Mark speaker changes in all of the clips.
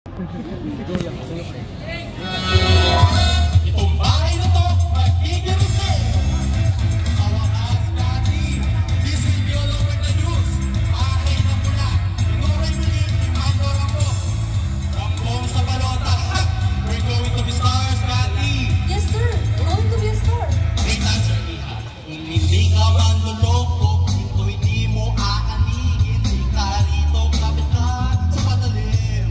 Speaker 1: Itong bahay na to, magiging sale. Sa wakas natin, this will be all over the news. Bahay na pula, inuray muli, Mando Rambo. Rambong sa balota, we're going to be stars, Kati.
Speaker 2: Yes, sir. We're going to be a star.
Speaker 1: Great answer, Iha. Kung hindi ka man luloko, ito hindi mo aanigin. Di ka rito, kapit ka sa patalim.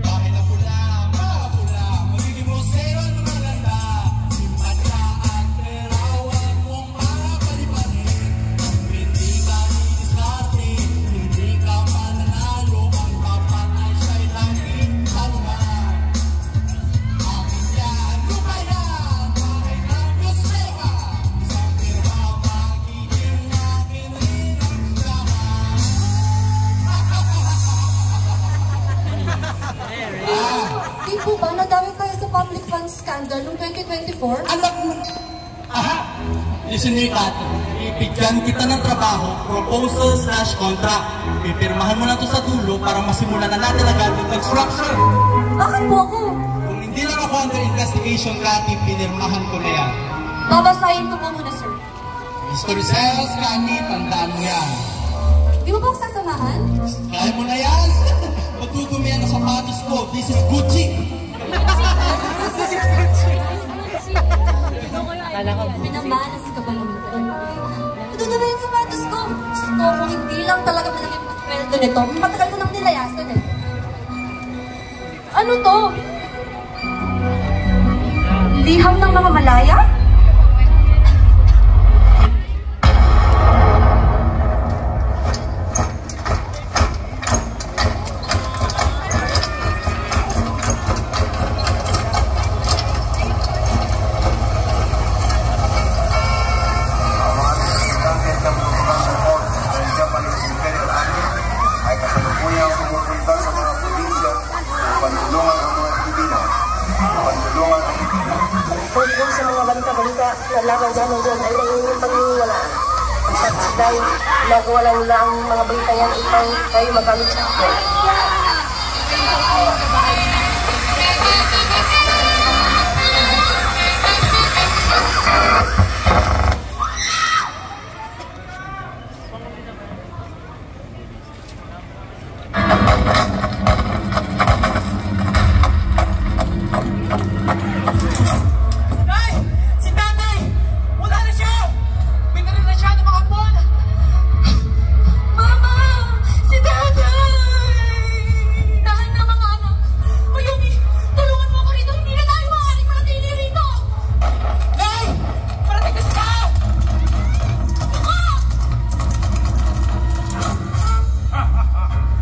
Speaker 1: Bahay na pula, mapula, magiging museo ng maganda. Simpan ka at perawan mong mapaliparin. Kung hindi ka didiskarte, hindi ka mananalo. Ang dapat ay siya'y laging salungan. Akin yan, lupa yan, bahay ng museo. Isang pirma, magiging akin rin ang laman.
Speaker 2: Di po ba nadami kayo sa public funds scandal noong 2024?
Speaker 1: Alam mo, listen me, Kati. Ibigyan kita ng trabaho, proposal/contract. Pipirmahan mo na to sa dulo para masimulan na natin agad yung construction.
Speaker 2: Bakit po ako?
Speaker 1: Kung hindi lang ako under investigation, Kati, pinirmahan ko na yan.
Speaker 2: Babasahin ko po muna, sir.
Speaker 1: Mr. Sales, Kati, tandaan mo yan.
Speaker 2: Di mo ba ako sasamahan?
Speaker 1: Kaya mo na yan. Magdudumi yan ang sapatos ko. This is Gucci.
Speaker 2: Minamalas ka ba naman? Madudumi yung sapatos ko. Gusto ko kung hindi lang talaga malaki ang pasweldo nito. Matagal ko nang nilayasan eh. Ano to? Liham ng mga malaya?
Speaker 3: Tungkol sa mga balita-balita na laban-laban dyan ay nangingin paniniwalaan. Dahil nagawa lang nila ang mga balita yan upang kayo magamit sa akin.
Speaker 1: Si tatay! Wala na siya! Binaril na siya ng mga buwan!
Speaker 2: Mama! Si tatay! Dahil na mga anak! Mayumi! Tulungan mo ako rito! Hindi na tayo maaaring manatili rito!
Speaker 1: Nay! Parating na siya!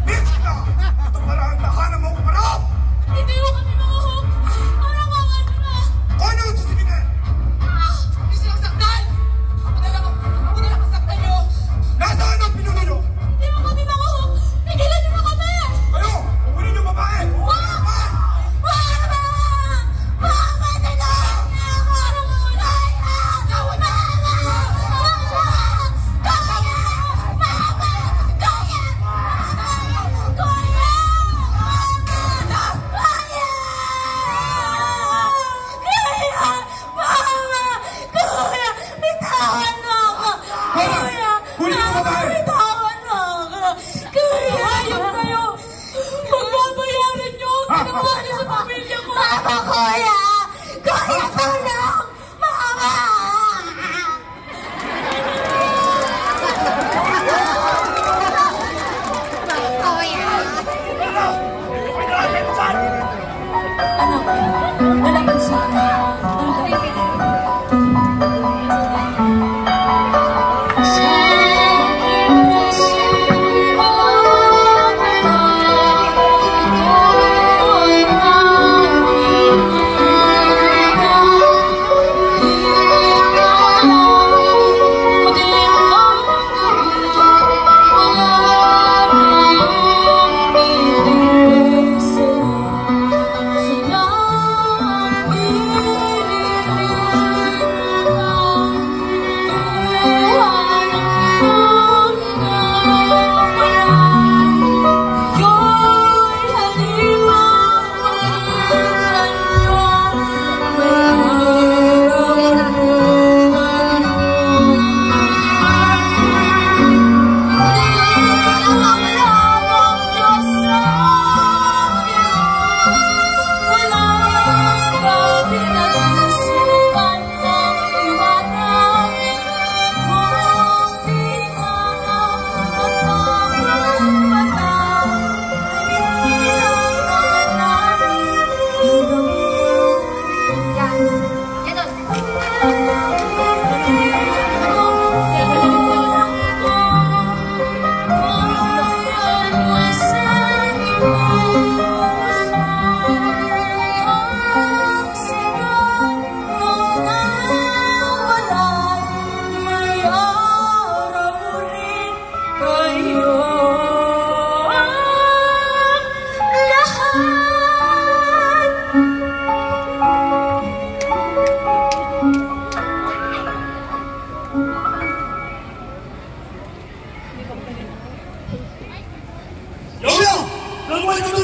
Speaker 4: Mitchka! Ito pala ang tahanan mo ko para!
Speaker 2: Hindi mo kami mahuhog! Parang mga ano na!
Speaker 4: Ano ang sisibigay?
Speaker 1: Hindi silang saktan! Ako na lang ang saktan niyo!
Speaker 4: Nasaan ang pinuno nyo?
Speaker 2: Hindi mo kami mahuhog! Pigilan niyo na kami!
Speaker 4: Kayo! Kunin nyo babae!
Speaker 2: Mama! Mama! Mama! Tulungan niyo ako! Parang mawalay! Mama! Mama! Kaya! Mama! Kaya! Kaya! Mama! Kuya! Bitawan mo ako! Kuya!
Speaker 4: Kunin mo babae!
Speaker 2: Bitawan mo ako! Kuya! Ayun kayo! Pagbabayaran niyo ang ginawa niyo sa pamilya ko! Mama! Kuya! Kuya! Tulong! Mama! Anak, wala bang sa akin? Ano ka ibigay?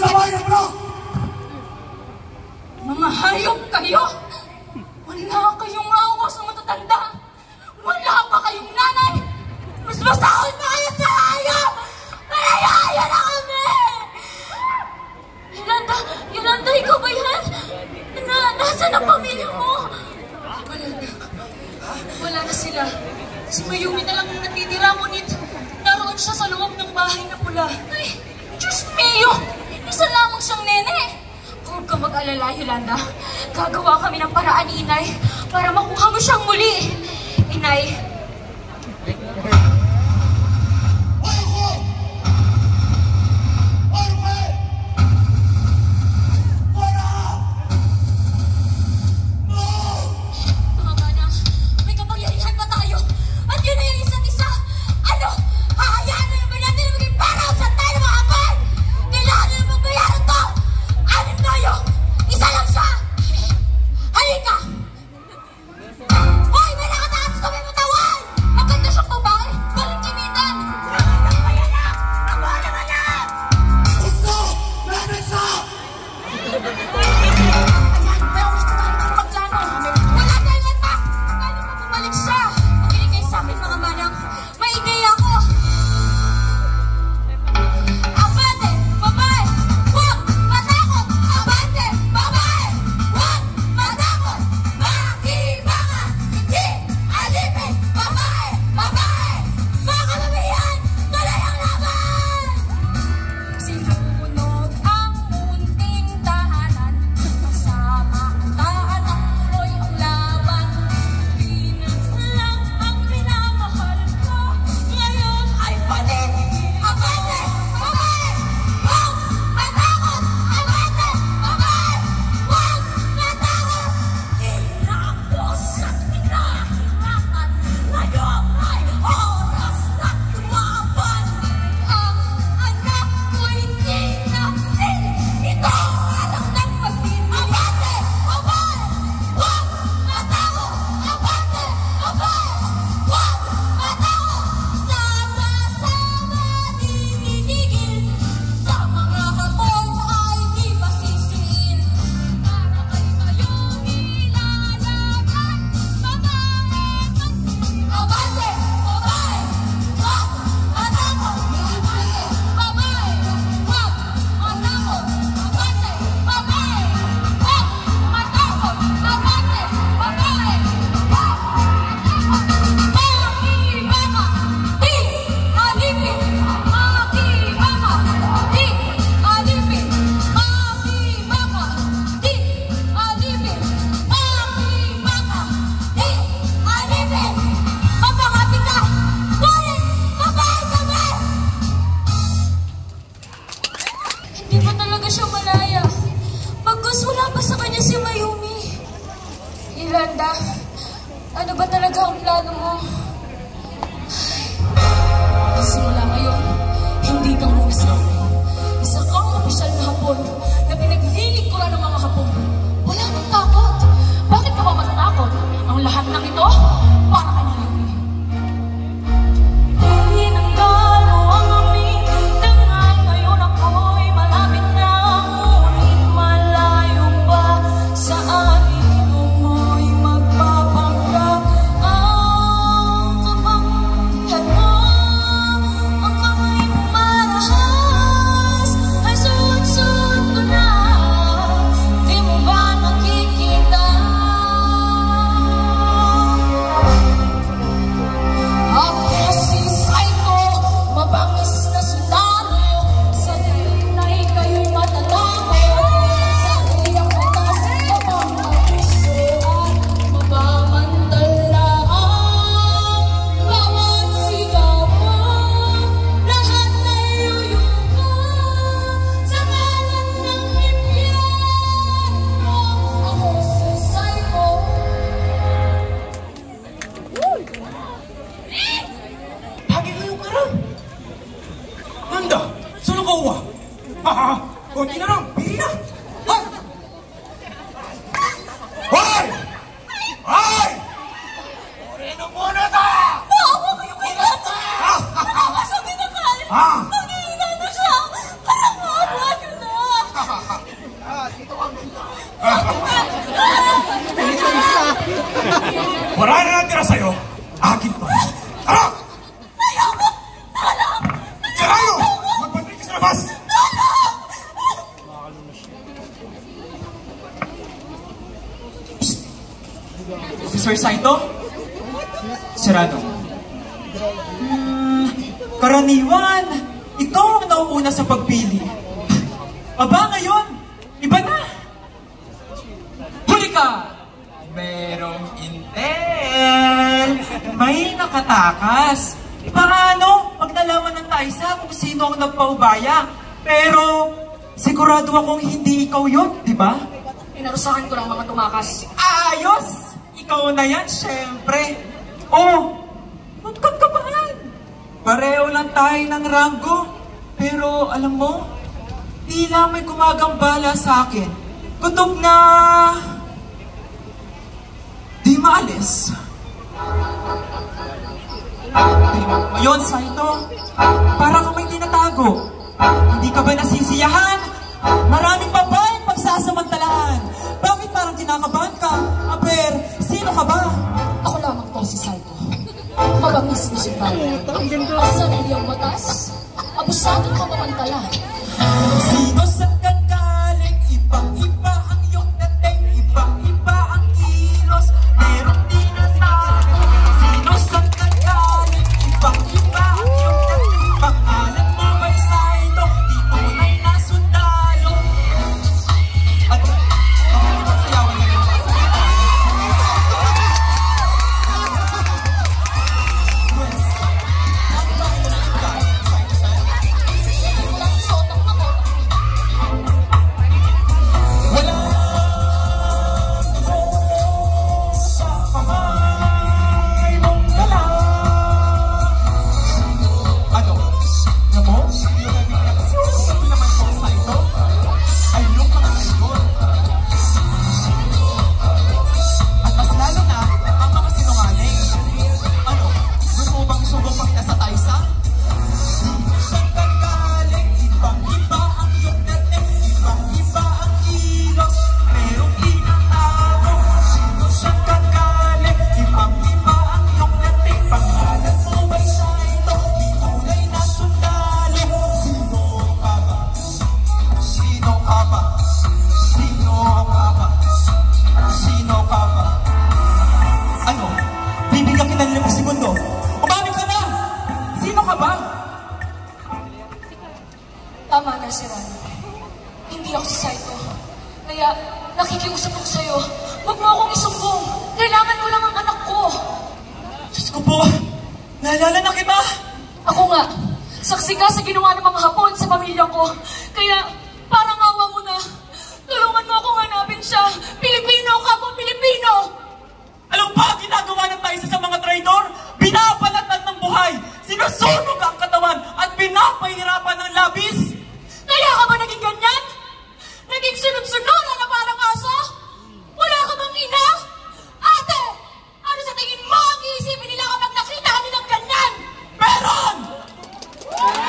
Speaker 4: sa bayan mo!
Speaker 2: Mga hayop kayo! Wala kayong awa sa matatanda! Wala pa kayong nanay! Mas masahol pa kayo sa hayop! Malaya na kami! Yolanda, ikaw ba yan? Nasaan ang pamilya mo? Wala na sila. Si Mayumi na lang ang natitira, ngunit naroon siya sa loob ng bahay na pula. Ay, Diyos mio! Isa lamang siyang nene. Huwag ka mag-alala, Yolanda. Gagawa kami ng paraan, Inay, para makuha mo siyang muli. Inay. Yolanda, ano ba talaga ang plano mo? Simula ngayon, hindi kang Muslim. Isa kang opisyal na Hapon na pinaglilingkuran ng mga Hapon. Wala nang takot. Bakit ka ba matatakot? Ang lahat ng ito, para kay Mayumi. Tinanggal mo ang aming dangal. Ngayon ako'y malapit na, ngunit malayo pa sa akin. Ang kamay mo marahas ay sunod-sunod
Speaker 4: Wala na natira sa'yo. Akin to. Tara! Sarayo! Magbalik ka sa labas!
Speaker 5: Si Sir Saito? Sarado. Karaniwan, ikaw ang nauuna sa pagpili. Aba ngayon, iba na. Huli ka! Merong intel. May nakatakas. Paano pag nalaman ng Taisa kung sino ang nagpaubaya? Pero sigurado akong hindi ikaw yun, di ba?
Speaker 2: Inarusahan ko lang mga tumakas.
Speaker 5: Ayos! Ikaw na yan, syempre. Oh, huwag kang kabahan. Pareho lang tayo ng ranggo. Pero alam mo, tila may gumagambala sa akin. Kutob na di maalis. Ngayon, Saito, para kang may tinatago. Hindi ka ba nasisiyahan? Maraming babaeng pagsasamantalahan. Bakit parang kinakabahan ka? Aber, sino ka ba?
Speaker 2: Ako lamang to si Saito. Mabangis na siya. Asan ang iyong batas? Abusadong pamamantala.
Speaker 5: Sino sa kagaling? Ibang-iba ang iyong dating. Ibang-iba ang kilos. Meron din na tayo. Sino sa kagaling? Ibang-iba ang iyong dating. Pangalan mo ba'y Saito? Di tunay na sundalo. At sayawan na rin.
Speaker 2: Tama na, Sir. Hindi ako si Saito. Kaya nakikiusap ako sa'yo. Huwag mo akong isumbong. Kailangan ko lang ang anak ko.
Speaker 5: Diyos ko po, naalala na kita.
Speaker 2: Ako nga, saksi ka sa ginawa ng mga Hapon sa pamilya ko. Kaya parang awa mo na. Tulungan mo akong hanapin siya. Pilipino ka po, Pilipino!
Speaker 5: Alam ba ang ginagawa ng Taisa sa mga traidor? Binabalatan ng buhay, sinusunog ang katawan at pinapahirapan ng labis.
Speaker 2: Kaya ka ba naging ganyan? Naging sunod-sunuran na parang aso? Wala ka bang ina? Ate! Ano sa tingin mo ang iisipin nila kapag nakita nilang ganyan?
Speaker 5: Meron!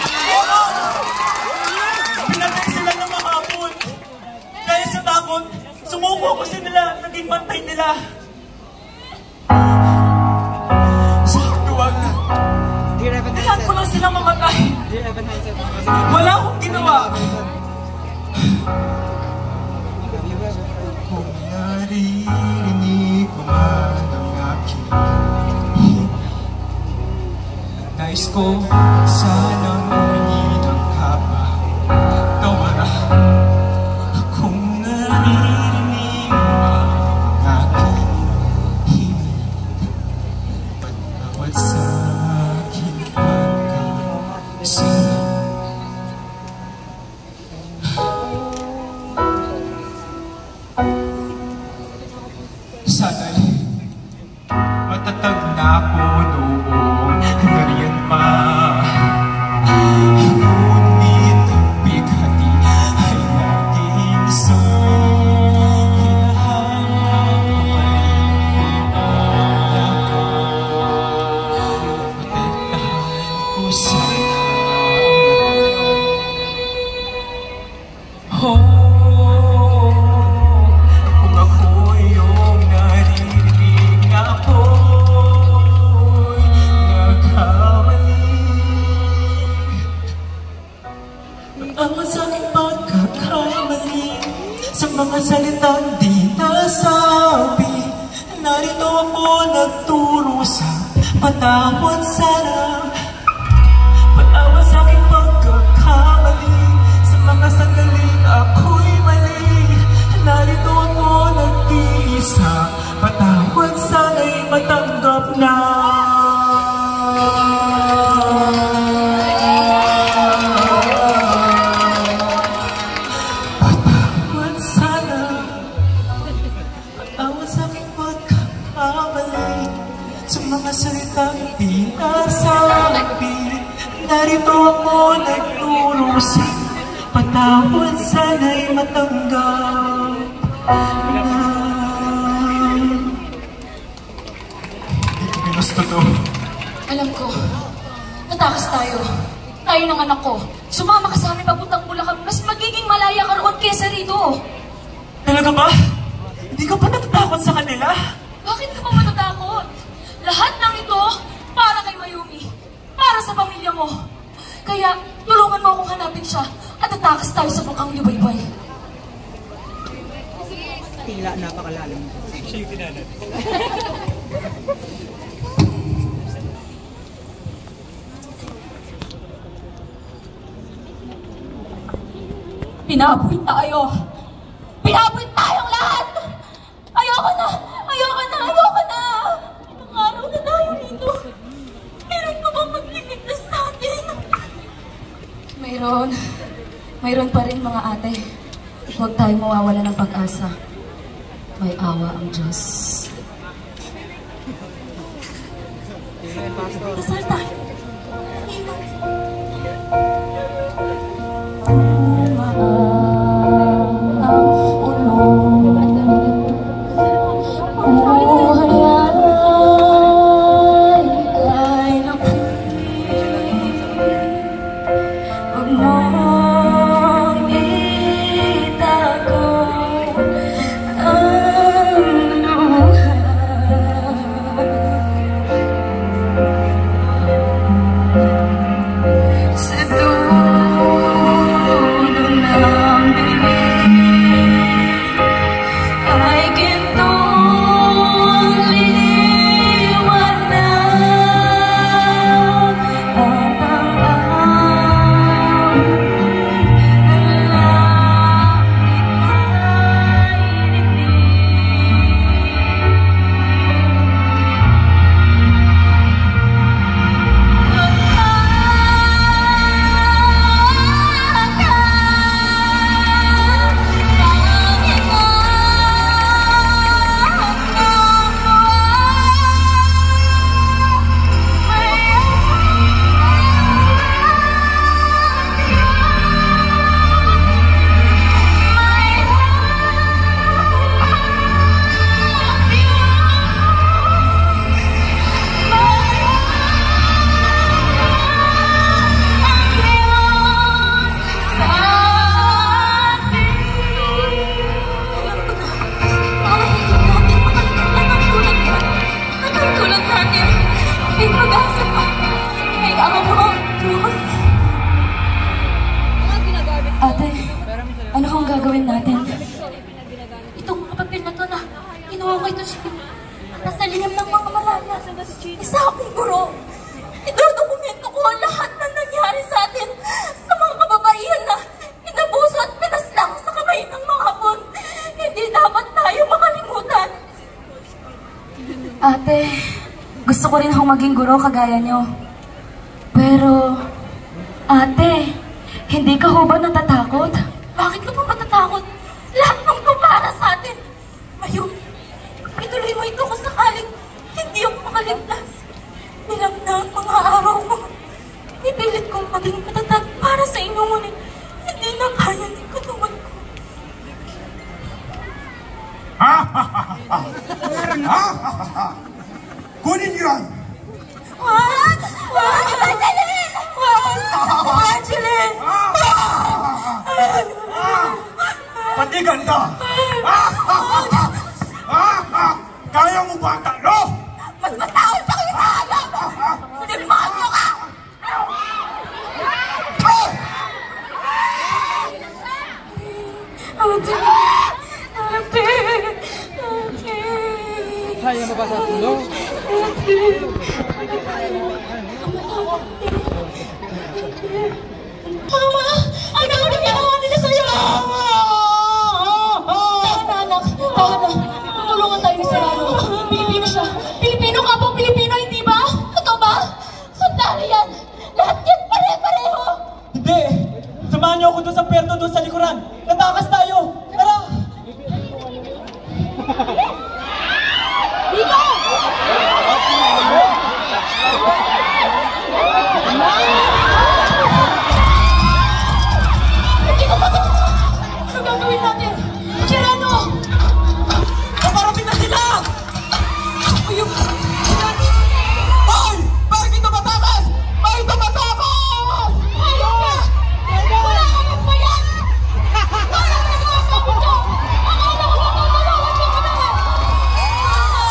Speaker 5: Meron! Pinatay sila ng mga Hapon. Dahil sa takot, sumuko ko sila, naging bantay nila. Huwag. Kailan ko lang silang mamatay. Wala akong ginawa. Kung naririnig ko man ang aking nais ko sanang umingin ang kapatawara. Kung naririnig mo ang aking himig, patawad sa aking pagkasing. Sana'y matatag na ako noong nariyan pa sa mga salitang di nasabi. Narito ako nagturo sa patawad sana. Patawad sa aking pagkakamali, sa mga sandaling ako'y mali. Narito ako nag-iisa, patawad sana'y matanggap na. Mga salitang di nasabi, narito ako nagturo sa patawad sana'y matanggap na. Hindi ko gusto to.
Speaker 2: Alam ko, natakas tayo. Tayo ng anak ko. Sumama ka sa amin papuntang Bulacan, mas magiging malaya ka roon kesa rito.
Speaker 5: Talaga ba? Hindi ka pa natatakot sa kanila?
Speaker 2: Bakit ka pa matatakot? Lahat ng ito para kay Mayumi, para sa pamilya mo. Kaya tulungan mo akong hanapin siya at tatakas tayo sa bangkang Libaybay.
Speaker 6: Tila napakalalim. Siya yung tinanan.
Speaker 2: Pinaboy tayo! Pinaboy tayong lahat! Ayoko na! Ayoko na! Ayoko na! Ilang araw na tayo rito. Meron pa bang magliligtas natin? Mayroon. Mayroon pa rin mga ate. Huwag tayong mawawala ng pag-asa. May awa ang Diyos. Dasal tayo. Ate, ano kung gagawin natin? Itong mga papel na to na kinuha ko ito siya. Nasa liham ng mga malaya. Isa akong guro. Idodokumento ko ang lahat na nangyari sa atin sa mga kababaihan na inabuso at pinaslang sa kamay ng mga hapon. Hindi dapat tayo makalimutan. Ate, gusto ko rin akong maging guro kagaya nyo. Pero, ate, hindi ka ho ba natatakot? Bakit ka pa matatakot? Lahat ng ito para sa atin. Mayumi, ituloy mo ito kung sakaling hindi ako makaligtas. Bilang na ang mga araw mo. Ipilit kong maging matatag para sa inyo, ngunit hindi na kaya ng katawan ko.
Speaker 4: Kunin niyo yan!
Speaker 2: Wag! Wag! Angeline! Wag! Angeline!
Speaker 4: Pati ganda! Kaya mo ba ang talo?
Speaker 2: Mas matawal pa kayo sa alam! Demonyo ka! Ate! Ate!
Speaker 6: Kaya mo ba sa tulong?
Speaker 2: Mama! Ano ang ginawa nila sa'yo? Tahan, anak. Tahan na. Tutulungan tayo ni Serrano. Pilipino siya. Pilipino ka po, Pilipino, hindi ba? Totoo ba? Sandali yan. Lahat yan pare-pareho.
Speaker 5: Hindi! Samahan niyo ako doon sa perto doon sa likuran. Natakas tayo! Tara!
Speaker 2: Dito! Hindi ko pa ito! Ano gagawin natin? Serrano!
Speaker 5: Paparating na sila!
Speaker 2: Ayun!
Speaker 5: Hoy! Bakit ito matakas? Bakit ito matakas?
Speaker 2: Ayaw ka! Wala ka ng bayan! Wala ka ng asawa ko! Akala ko matutulungan niyo kami! Mama!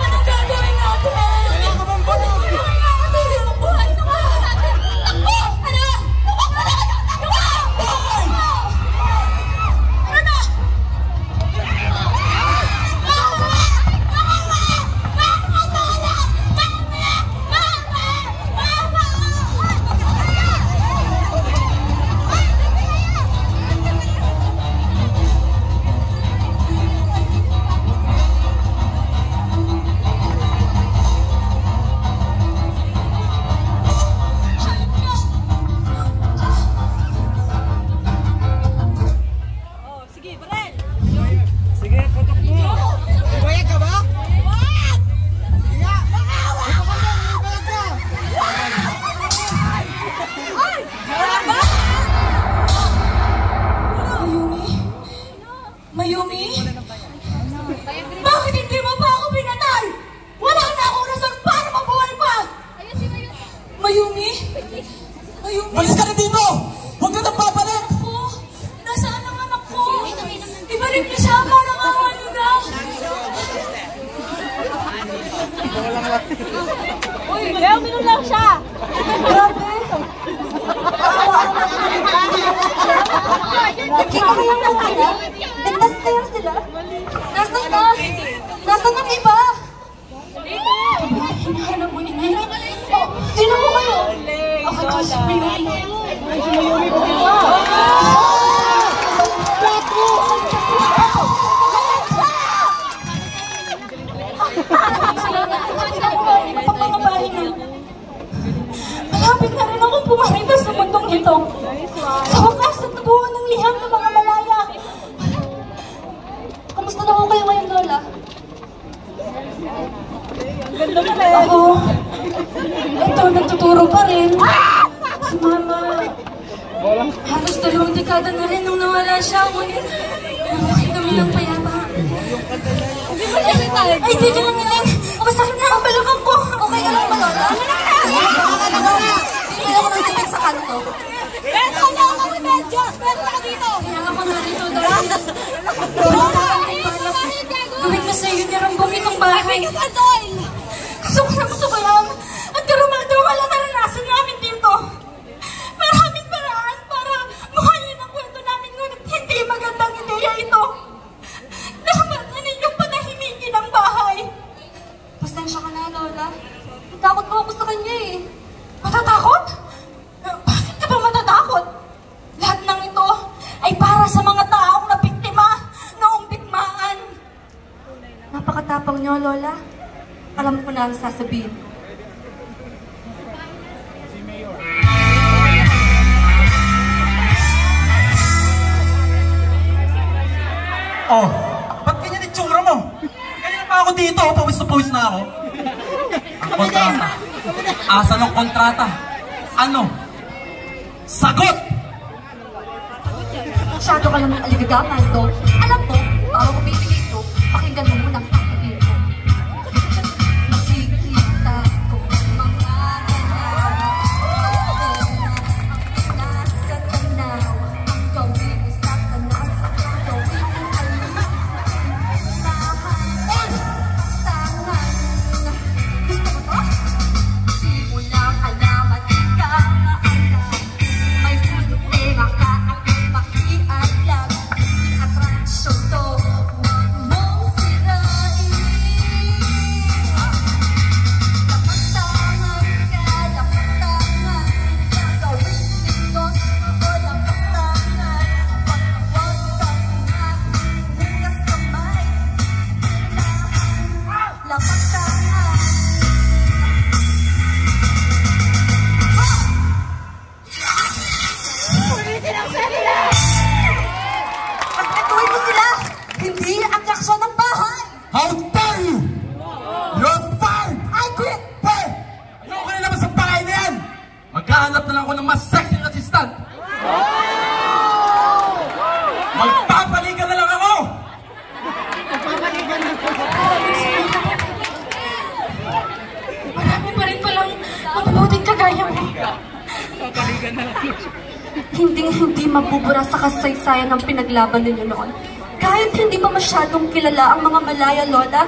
Speaker 2: Anong gagawin natin? Anong gagawin natin? Ang buhay sa mga natin! Takbo! Ano? Takbo ka na! Takbo! Ano na?
Speaker 6: Sige, putok mo. Bayag ka ba?
Speaker 2: Mayumi? Bakit hindi mo pa ako pinatay? Wala na akong rason para mabuhay pa! Mayumi? Mayumi?
Speaker 5: Malis ka na dito! Huwag ka nang babalik!
Speaker 2: Ako? Nasaan ang anak ko? Ibalik niyo siya para awa niyo na! Uy, Leo, minun lang siya! Grabe! Nakita ko yung kanina? Ligtas kayo sila? Nasaan na? Nasaan ang iba? Hinahanap mo ni Nene? Oh, sino mo kayo? Ako to si Mayumi. Malapit na rin akong pumaritas sa mundong ito. Sa wakas, nagtabuhan ng liham ng mga malaya. Kamusta na ho kayo ngayon, Lola? Ako, ito, nagtuturo pa rin. Si Mama, halos 2 dekada na rin nung nawala siya. Ngunit, nabuhay kami ng payapa. Ay, teka lang, Iling. Masakit na ang balakang ko. Okay ka lang ba, Lola? Tingnan ako ng tipid sa kanto. Beto na ako ni Benjos! Beto na dito! Kaya ako narito dahil gawin na sa'yo ni Rambong itong bahay. Gusto ko lang at karamado wala naranasan namin dito. Maraming paraan para muhayin ang kwento namin ngunit hindi magandang ideya ito. Dapat na ninyong panahimikin ang bahay. Pasensya ka na, Lola. Takot mo ako sa kanya eh. Matatakot? Bakit ka ba matatakot? Lahat ng ito ay para sa mga taong nabiktima noong digmaan. Napakatapang niyo, Lola. Alam ko na ang sasabihin.
Speaker 5: Oh, ba't ganyan itsura mo? Kanina pa ako dito, pawis na pawis na ako. Ang kontrata. Asa ng kontrata? Ano? Sagot!
Speaker 2: Masyado ka naman aligagaman, Do. Alam mo, bago ko bibigay ito, pakinggan mo muna ang sasabihin ko. Makikita ko mga nasa tanaw, ang gawin sa tanas, ang gawin ay lahat. Tangan, gusto mo to? Di mo lang alam at ikaw na alam. May puso pera ka at makialam. Attraction
Speaker 5: How dare you? You're fired! I quit! Pre! Ayoko na naman sa bahay na yan! Maghahanap na lang ako ng mas sexy na assistant! Magpapalikan na lang ako!
Speaker 2: Marami pa rin palang mabubuting kagaya mo. Hinding-hindi mabubura sa kasaysayan ng pinaglaban ninyo noon. Kahit hindi pa masyadong kilala ang mga Malaya Lola,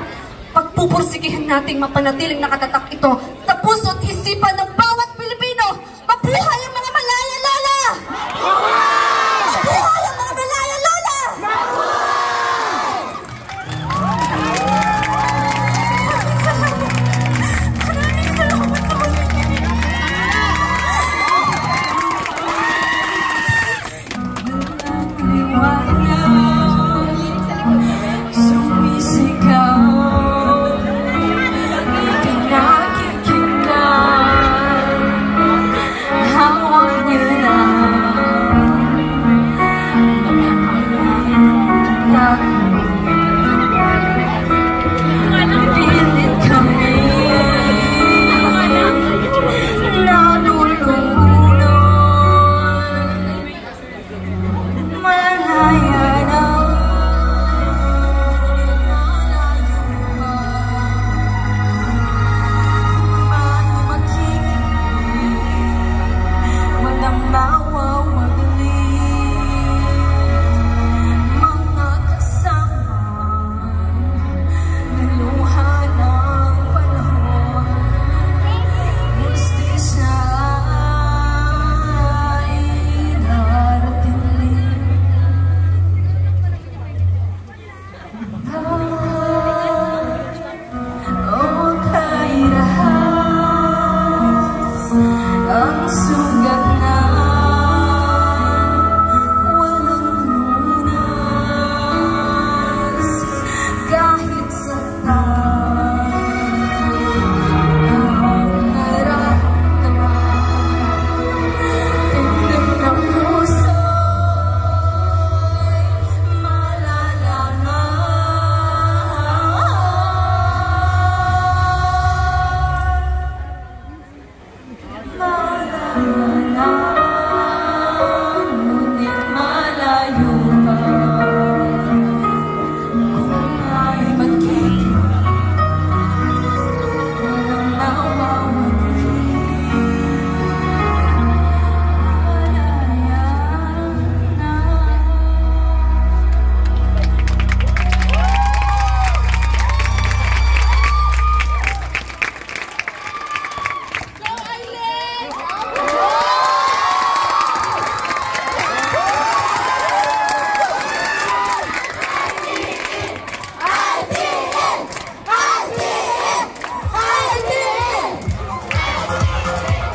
Speaker 2: pagpupursigihan nating mapanatiling nakatatak ito sa puso at isipan ng bawat Pilipino. Mabuhay ang mga Malaya Lola!